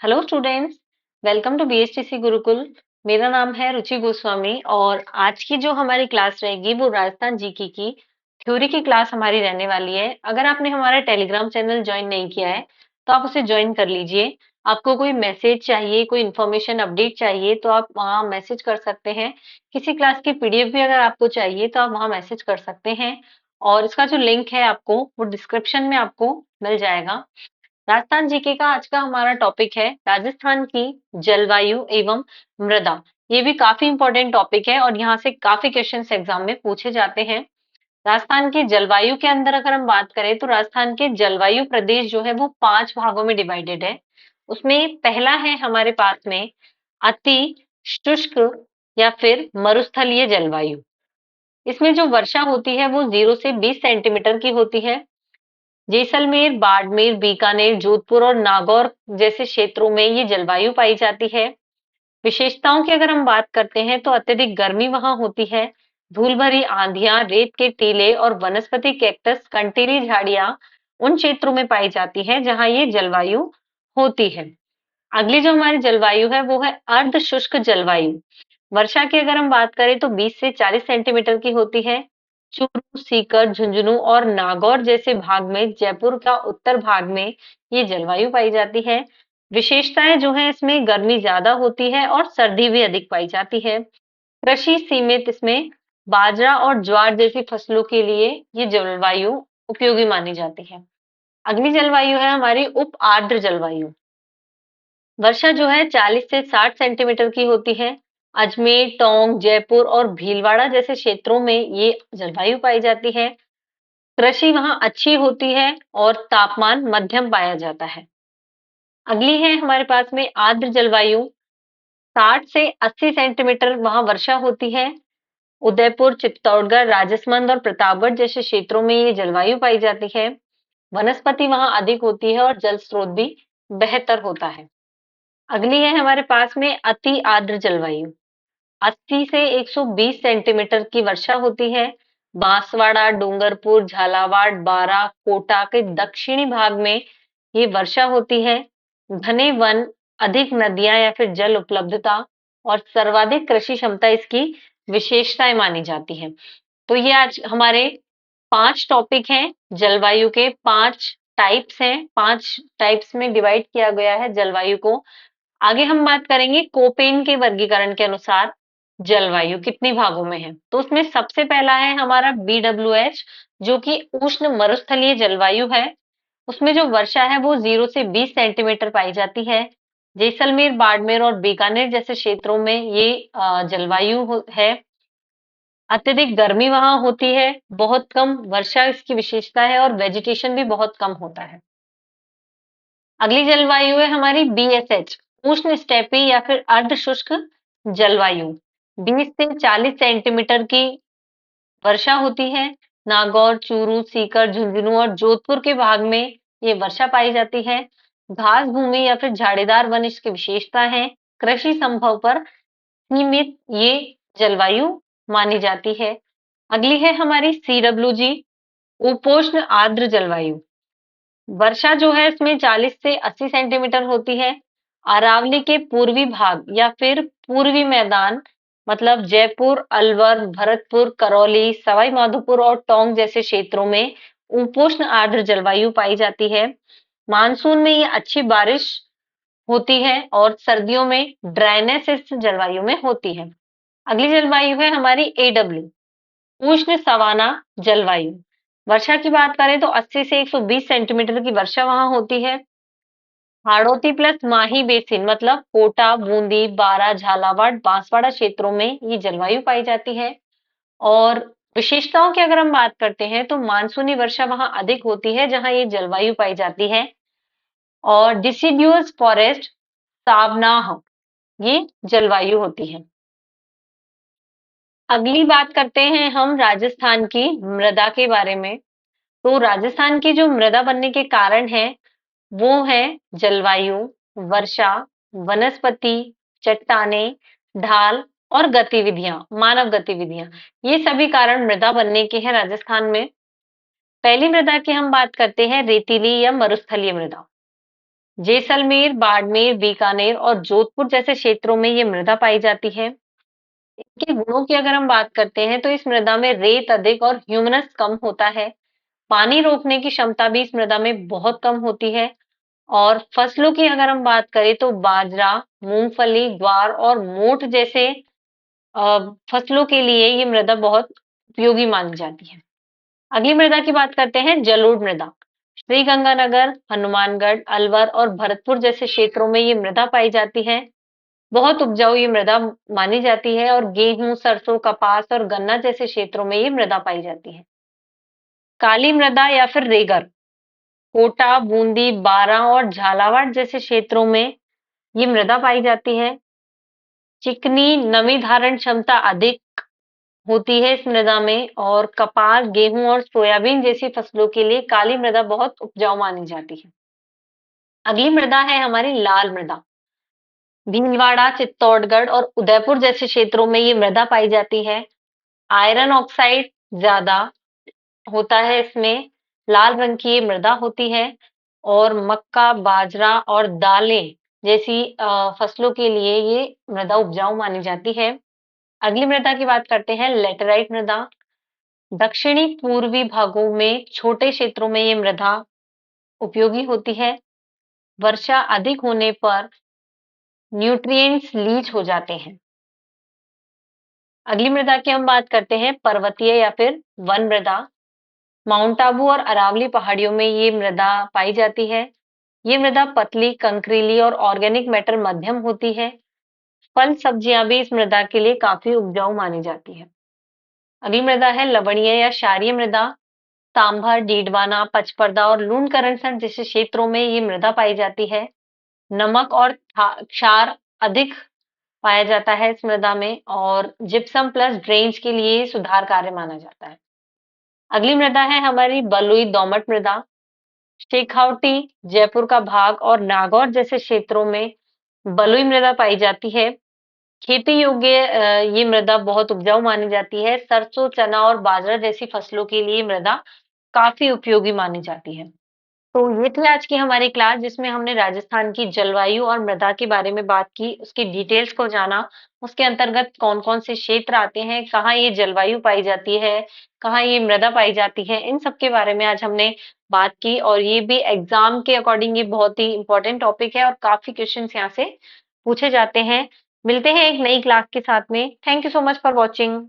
Hello students, welcome to BHTC Gurukul. मेरा नाम है रुचि गोस्वामी और आज की जो हमारी क्लास रहेगी वो राजस्थान जीके की थ्योरी की क्लास हमारी रहने वाली है। अगर आपने हमारा टेलीग्राम चैनल ज्वाइन नहीं किया है तो आप उसे ज्वाइन कर लीजिए। आपको कोई मैसेज चाहिए, कोई इन्फॉर्मेशन अपडेट चाहिए तो आप वहाँ मैसेज कर सकते हैं। किसी क्लास की पीडीएफ भी अगर आपको चाहिए तो आप वहाँ मैसेज कर सकते हैं और इसका जो लिंक है आपको वो डिस्क्रिप्शन में आपको मिल जाएगा। राजस्थान जीके का आज का हमारा टॉपिक है राजस्थान की जलवायु एवं मृदा। ये भी काफी इंपॉर्टेंट टॉपिक है और यहाँ से काफी क्वेश्चंस एग्जाम में पूछे जाते हैं। राजस्थान की जलवायु के अंदर अगर हम बात करें तो राजस्थान के जलवायु प्रदेश जो है वो 5 भागों में डिवाइडेड है। उसमें पहला है हमारे पास में अति शुष्क या फिर मरुस्थलीय जलवायु। इसमें जो वर्षा होती है वो 0 से 20 सेंटीमीटर की होती है। जैसलमेर, बाड़मेर, बीकानेर, जोधपुर और नागौर जैसे क्षेत्रों में ये जलवायु पाई जाती है। विशेषताओं की अगर हम बात करते हैं तो अत्यधिक गर्मी वहां होती है। धूल भरी आंधियां, रेत के टीले और वनस्पति कैक्टस, कंटीली झाड़ियां उन क्षेत्रों में पाई जाती हैं जहां ये जलवायु होती है। अगली जो हमारी जलवायु है वो है अर्ध शुष्क जलवायु। वर्षा की अगर हम बात करें तो 20 से 40 सेंटीमीटर की होती है। चूरू, सीकर, झुंझुनू और नागौर जैसे भाग में, जयपुर का उत्तर भाग में ये जलवायु पाई जाती है। विशेषताएं जो है इसमें गर्मी ज्यादा होती है और सर्दी भी अधिक पाई जाती है। कृषि सीमित, इसमें बाजरा और ज्वार जैसी फसलों के लिए ये जलवायु उपयोगी मानी जाती है। अगली जलवायु है हमारी उप आर्द्र जलवायु। वर्षा जो है 40 से 60 सेंटीमीटर की होती है। अजमेर, टोंक, जयपुर और भीलवाड़ा जैसे क्षेत्रों में ये जलवायु पाई जाती है। कृषि वहां अच्छी होती है और तापमान मध्यम पाया जाता है। अगली है हमारे पास में आर्द्र जलवायु। 60 से 80 सेंटीमीटर वहां वर्षा होती है। उदयपुर, चित्तौड़गढ़, राजसमंद और प्रतापगढ़ जैसे क्षेत्रों में ये जलवायु पाई जाती है। वनस्पति वहां अधिक होती है और जल स्रोत भी बेहतर होता है। अगली है हमारे पास में अति आर्द्र जलवायु। 80 से 120 सेंटीमीटर की वर्षा होती है। बांसवाड़ा, डूंगरपुर, झालावाड़, बारां, कोटा के दक्षिणी भाग में ये वर्षा होती है। घने वन, अधिक नदियां या फिर जल उपलब्धता और सर्वाधिक कृषि क्षमता इसकी विशेषताएं मानी जाती हैं। तो ये आज हमारे 5 टॉपिक हैं। जलवायु के 5 टाइप्स हैं। 5 टाइप्स में डिवाइड किया गया है जलवायु को। आगे हम बात करेंगे कोपेन के वर्गीकरण के अनुसार जलवायु कितने भागों में है। तो उसमें सबसे पहला है हमारा BWH, जो कि उष्ण मरुस्थलीय जलवायु है। उसमें जो वर्षा है वो 0 से 20 सेंटीमीटर पाई जाती है। जैसलमेर, बाड़मेर और बीकानेर जैसे क्षेत्रों में ये है। अत्यधिक गर्मी वहां होती है, बहुत कम वर्षा इसकी विशेषता है और वेजिटेशन भी बहुत कम होता है। अगली जलवायु है हमारी BSH, उष्ण स्टेपी या फिर अर्ध शुष्क जलवायु। 20 से 40 सेंटीमीटर की वर्षा होती है। नागौर, चूरू, सीकर, झुंझुनू और जोधपुर के भाग में ये वर्षा पाई जाती है। घास भूमि या फिर झाड़ीदार वन इसकी विशेषता है। कृषि संभव पर सीमित ये जलवायु मानी जाती है। अगली है हमारी CWG, उपोष्ण आर्द्र जलवायु। वर्षा जो है इसमें 40 से 80 सेंटीमीटर होती है। अरावली के पूर्वी भाग या फिर पूर्वी मैदान, मतलब जयपुर, अलवर, भरतपुर, करौली, सवाई माधोपुर और टोंक जैसे क्षेत्रों में उपोष्ण आर्द्र जलवायु पाई जाती है। मानसून में ये अच्छी बारिश होती है और सर्दियों में ड्राइनेस इस जलवायु में होती है। अगली जलवायु है हमारी AW, उष्ण सवाना जलवायु। वर्षा की बात करें तो 80 से 120 सेंटीमीटर की वर्षा वहां होती है। हाड़ौती प्लस माही बेसिन, मतलब कोटा, बूंदी, बारां, झालावाड़, बांसवाड़ा क्षेत्रों में ये जलवायु पाई जाती है। और विशेषताओं की अगर हम बात करते हैं तो मानसूनी वर्षा वहां अधिक होती है जहां ये जलवायु पाई जाती है। और डिसिड्यूअस फॉरेस्ट, सावनाह, ये जलवायु होती है। अगली बात करते हैं हम राजस्थान की मृदा के बारे में। तो राजस्थान की जो मृदा बनने के कारण है वो है जलवायु, वर्षा, वनस्पति, चट्टानें, ढाल और गतिविधियां, मानव गतिविधियां। ये सभी कारण मृदा बनने के हैं राजस्थान में। पहली मृदा की हम बात करते हैं रेतीली या मरुस्थलीय मृदा। जैसलमेर, बाड़मेर, बीकानेर और जोधपुर जैसे क्षेत्रों में ये मृदा पाई जाती है। इनके गुणों की अगर हम बात करते हैं तो इस मृदा में रेत अधिक और ह्यूमस कम होता है। पानी रोकने की क्षमता भी इस मृदा में बहुत कम होती है। और फसलों की अगर हम बात करें तो बाजरा, मूंगफली, ज्वार और मोठ जैसे फसलों के लिए ये मृदा बहुत उपयोगी मानी जाती है। अगली मृदा की बात करते हैं, जलोढ़ मृदा। श्रीगंगानगर, हनुमानगढ़, अलवर और भरतपुर जैसे क्षेत्रों में ये मृदा पाई जाती है। बहुत उपजाऊ ये मृदा मानी जाती है और गेहूं, सरसों, कपास और गन्ना जैसे क्षेत्रों में ये मृदा पाई जाती है। काली मृदा या फिर रेगर, कोटा, बूंदी, बारां और झालावाड़ जैसे क्षेत्रों में ये मृदा पाई जाती है। चिकनी, नमी धारण क्षमता अधिक होती है इस मृदा में और कपास, गेहूं और सोयाबीन जैसी फसलों के लिए काली मृदा बहुत उपजाऊ मानी जाती है। अगली मृदा है हमारी लाल मृदा। भीलवाड़ा, चित्तौड़गढ़ और उदयपुर जैसे क्षेत्रों में ये मृदा पाई जाती है। आयरन ऑक्साइड ज्यादा होता है इसमें, लाल रंग की ये मृदा होती है और मक्का, बाजरा और दालें जैसी फसलों के लिए ये मृदा उपजाऊ मानी जाती है। अगली मृदा की बात करते हैं, लेटेराइट मृदा। दक्षिणी पूर्वी भागों में छोटे क्षेत्रों में ये मृदा उपयोगी होती है। वर्षा अधिक होने पर न्यूट्रिएंट्स लीच हो जाते हैं। अगली मृदा की हम बात करते हैं, पर्वतीय या फिर वन मृदा। माउंट आबू और अरावली पहाड़ियों में ये मृदा पाई जाती है। ये मृदा पतली, कंकरीली और ऑर्गेनिक मैटर मध्यम होती है। फल सब्जियां भी इस मृदा के लिए काफी उपजाऊ मानी जाती है। अगली मृदा है लवणीय या क्षारीय मृदा। सांभर, डीडवाना, पचपर्दा और लूणकरनसर जैसे क्षेत्रों में ये मृदा पाई जाती है। नमक और क्षार अधिक पाया जाता है इस मृदा में और जिप्सम प्लस ड्रेन्स के लिए सुधार कार्य माना जाता है। अगली मृदा है हमारी बलुई दोमट मृदा। शेखावटी, जयपुर का भाग और नागौर जैसे क्षेत्रों में बलुई मृदा पाई जाती है। खेती योग्य ये मृदा बहुत उपजाऊ मानी जाती है। सरसों, चना और बाजरा जैसी फसलों के लिए मृदा काफी उपयोगी मानी जाती है। तो ये थी आज की हमारी क्लास जिसमें हमने राजस्थान की जलवायु और मृदा के बारे में बात की, उसकी डिटेल्स को जाना, उसके अंतर्गत कौन-कौन से क्षेत्र आते हैं, कहाँ ये जलवायु पाई जाती है, कहाँ ये मृदा पाई जाती है, इन सब के बारे में आज हमने बात की और ये भी एग्जाम के अकॉर्डिंग ये बहुत ही इंपॉर्टेंट टॉपिक है और काफी क्वेश्चंस यहाँ से पूछे जाते हैं। मिलते हैं एक नई क्लास के साथ में। Thank you so much for watching.